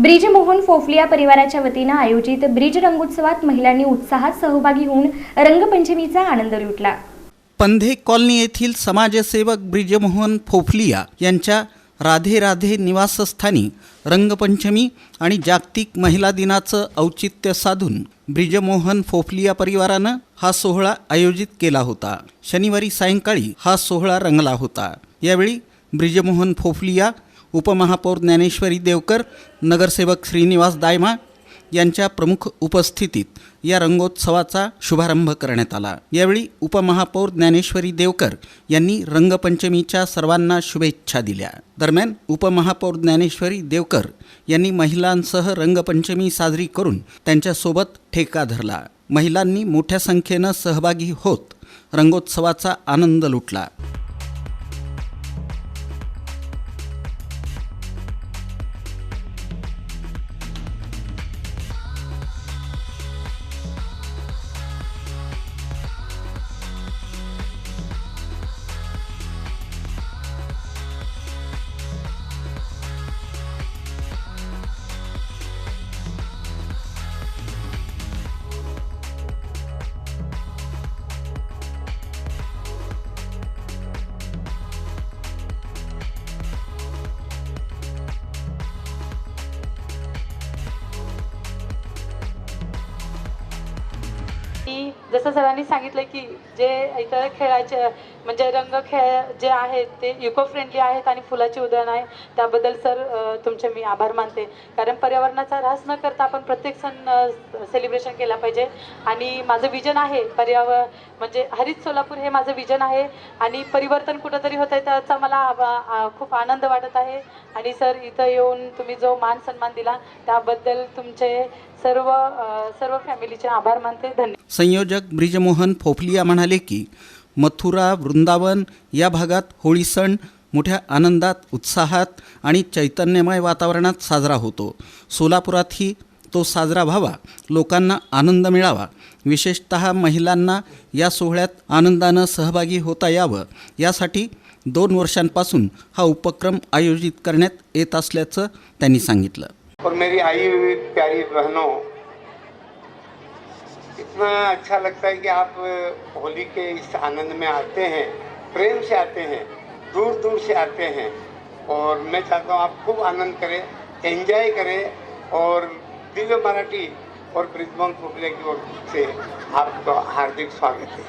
ब्रिजमोहन फोफलिया परिवाराच्या वतीने आयोजित ब्रिज रंगोत्सवात महिलांनी उत्साहात सहभागी होऊन रंगपंचमीचा आनंद लुटला। पंधे कॉलनी येथील समाजसेवक ब्रिजमोहन फोफलिया यांच्या राधे राधे निवासस्थानी रंगपंचमी आणि जागतिक महिला दिनाचं औचित्य साधून ब्रिजमोहन फोफलिया परिवारानं हा सोहळा आयोजित केला होता। शनिवारी सायंकाळी हा सोहळा रंगला होता। यावेळी ब्रिजमोहन फोफलिया, उपमहापौर ज्ञानेश्वरी देवकर, नगरसेवक श्रीनिवास दायमा यांच्या प्रमुख उपस्थितीत या रंगोत्सवाचा शुभारंभ करण्यात आला। यावेळी उपमहापौर ज्ञानेश्वरी देवकर यांनी रंगपंचमीच्या सर्वांना शुभेच्छा दिल्या। दरम्यान उपमहापौर ज्ञानेश्वरी देवकर यांनी महिलांसह रंगपंचमी साजरी करून त्यांच्यासोबत ठेका धरला। महिलांनी मोठ्या संख्येनं सहभागी होत रंगोत्सवाचा आनंद लुटला। जसं सरांनी सांगितलं की जे इतर खेळाचे म्हणजे रंग खेळ जे आहेत ते इको फ्रेंडली आहेत आणि फुलाची उधळण आहे, त्याबद्दल सर तुमचे मी आभार मानते। कारण पर्यावरणाचा ऱ्हास न करता आपण प्रत्येक सण सेलिब्रेशन केला पाहिजे। आणि माझं विजन आहे म्हणजे हरित सोलापूर हे माझं विजन आहे आणि परिवर्तन कुठंतरी होत आहे, त्याचा मला खूप आनंद वाटत आहे। आणि सर इथं येऊन तुम्ही जो मान सन्मान दिला त्याबद्दल तुमचे सर्व फॅमिलीचे आभार मानते। धन्यवाद। संयोजक ब्रिजमोहन फोफलिया म्हणाले की मथुरा, वृंदावन या भागात होळी सण मोठ्या आनंदात, उत्साहात आणि चैतन्यमय वातावरणात साजरा होतो। सोलापुरातही तो साजरा व्हावा, लोकांना आनंद मिळावा, विशेषतः महिलांना या सोहळ्यात आनंदानं सहभागी होता यावं यासाठी 2 वर्षांपासून हा उपक्रम आयोजित करण्यात येत असल्याचं त्यांनी सांगितलं। और मेरी आई हुई प्यारी बहनों, इतना अच्छा लगता है कि आप होली के इस आनंद में आते हैं, प्रेम से आते हैं, दूर दूर से आते हैं। और मैं चाहता हूँ आप खूब आनंद करें, एंजॉय करें। और दिव्य मराठी और ब्रिजमोहन फोफलिया की ओर से आपका हार्दिक स्वागत है।